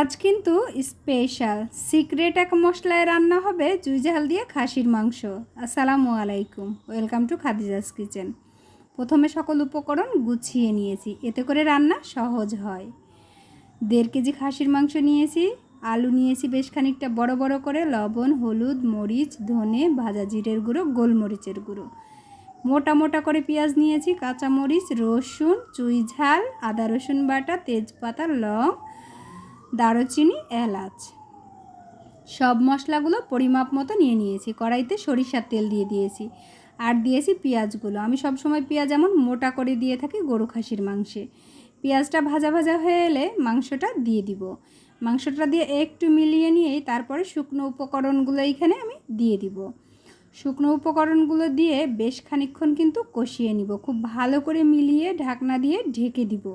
আজ কিন্তু special secret এক মশলায় রান্না হবে জুইঝাল দিয়ে খাসির মাংস। আসসালামু আলাইকুম, ওয়েলকাম টু খাদিজাস কিচেন। প্রথমে সকল উপকরণ গুছিয়ে নিয়েছি, এতে করে রান্না সহজ হয়। 1.5 কেজি খাসির মাংস নিয়েছি, আলু নিয়েছি বেশ খানিকটা বড় বড় করে, লবণ, হলুদ, মরিচ, ধনে, ভাজা জিরের গুঁড়ো, গোলমরিচের গুঁড়ো, মোটা মোটা করে পেঁয়াজ নিয়েছি, কাঁচামরিচ, রসুন, চুইঝাল, আদা রসুন বাটা, তেজপাতা, লং, দারুচিনি, এলাচ, সব মশলাগুলো পরিমাপ মতো নিয়ে নিয়েছি। কড়াইতে সরিষার তেল দিয়ে দিয়েছি আর দিয়েছি পেঁয়াজগুলো। আমি সব সময় পেঁয়াজ এমন মোটা করে দিয়ে থাকি গরু খাসির মাংসে। পেঁয়াজটা ভাজা ভাজা হয়ে এলে মাংসটা দিয়ে দিব। মাংসটা দিয়ে একটু মিলিয়ে নিয়েই তারপরে শুকনো উপকরণগুলো এইখানে আমি দিয়ে দিব। শুকনো উপকরণগুলো দিয়ে বেশ খানিকক্ষণ কিন্তু কষিয়ে নিব। খুব ভালো করে মিলিয়ে ঢাকনা দিয়ে ঢেকে দিব।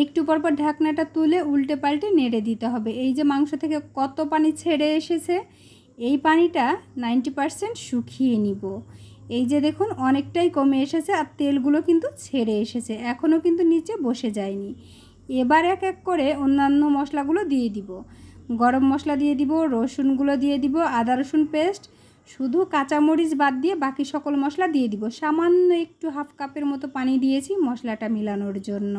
একটু পরপর ঢাকনাটা তুলে উল্টে পাল্টে নেড়ে দিতে হবে। এই যে মাংস থেকে কত পানি ছেড়ে এসেছে, এই পানিটা 90% শুকিয়ে নিব। এই যে দেখুন অনেকটাই কমে এসেছে আর তেলগুলো কিন্তু ছেড়ে এসেছে, এখনও কিন্তু নিচে বসে যায়নি। এবার এক এক করে অন্যান্য মশলাগুলো দিয়ে দিব। গরম মশলা দিয়ে দিব, রসুনগুলো দিয়ে দিব, আদা রসুন পেস্ট, শুধু কাঁচামরিচ বাদ দিয়ে বাকি সকল মশলা দিয়ে দিব। সামান্য একটু হাফ কাপের মতো পানি দিয়েছি মশলাটা মিলানোর জন্য।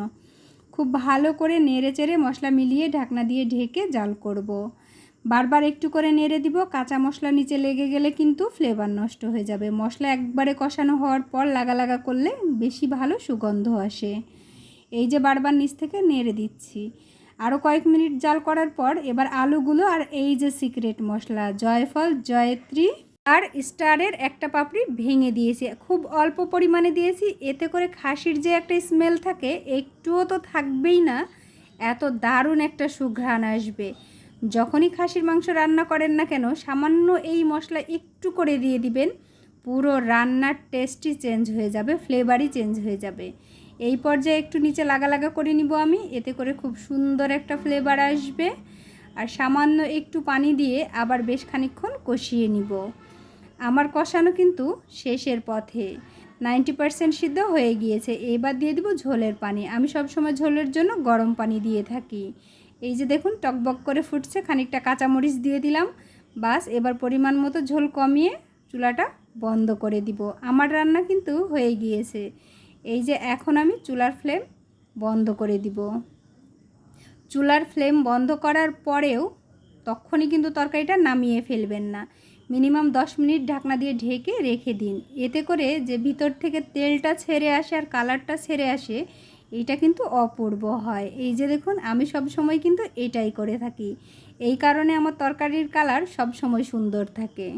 খুব ভালো করে নেড়ে চেড়ে মশলা মিলিয়ে ঢাকনা দিয়ে ঢেকে জাল করব। বারবার একটু করে নেড়ে দিব, কাঁচা মশলা নিচে লেগে গেলে কিন্তু ফ্লেভার নষ্ট হয়ে যাবে। মশলা একবারে কষানো হওয়ার পর লাগা লাগা করলে বেশি ভালো সুগন্ধ আসে। এই যে বারবার নিচ থেকে নেড়ে দিচ্ছি। আরও কয়েক মিনিট জাল করার পর এবার আলুগুলো আর এই যে সিক্রেট মশলা জয়ফল, জয়ত্রী আর স্টারের একটা পাপড়ি ভেঙে দিয়েছি, খুব অল্প পরিমাণে দিয়েছি। এতে করে খাসির যে একটা স্মেল থাকে একটুও তো থাকবেই না, এত দারুণ একটা সুঘ্রাণ আসবে। যখনই খাসির মাংস রান্না করেন না কেন সামান্য এই মশলা একটু করে দিয়ে দিবেন, পুরো রান্নার টেস্টই চেঞ্জ হয়ে যাবে, ফ্লেভারই চেঞ্জ হয়ে যাবে। এই পর্যায়ে একটু নিচে লাগা লাগা করে নিব আমি, এতে করে খুব সুন্দর একটা ফ্লেভার আসবে। আর সামান্য একটু পানি দিয়ে আবার বেশ খানিকক্ষণ কষিয়ে নিব। আমার কষানো কিন্তু শেষের পথে, 90% সিদ্ধ হয়ে গিয়েছে। এবার দিয়ে দিব ঝোলের পানি। আমি সব সময় ঝোলের জন্য গরম পানি দিয়ে থাকি। এই যে দেখুন টকবক করে ফুটছে, খানিকটা কাঁচামরিচ দিয়ে দিলাম। বাস এবার পরিমাণ মতো ঝোল কমিয়ে চুলাটা বন্ধ করে দিব। আমার রান্না কিন্তু হয়ে গিয়েছে। এই যে এখন আমি চুলার ফ্লেম বন্ধ করে দিব। চুলার ফ্লেম বন্ধ করার পরেও তখনই কিন্তু তরকারিটা নামিয়ে ফেলবেন না। মিনিমাম 10 মিনিট ঢাকনা দিয়ে ঢেকে রেখে দিন। এতে করে যে ভিতর থেকে তেলটা ছেড়ে আসে আর কালারটা ছেড়ে আসে, এইটা কিন্তু অপূর্ব হয়। এই যে দেখুন আমি সব সময় কিন্তু এটাই করে থাকি, এই কারণে আমার তরকারির কালার সব সময় সুন্দর থাকে।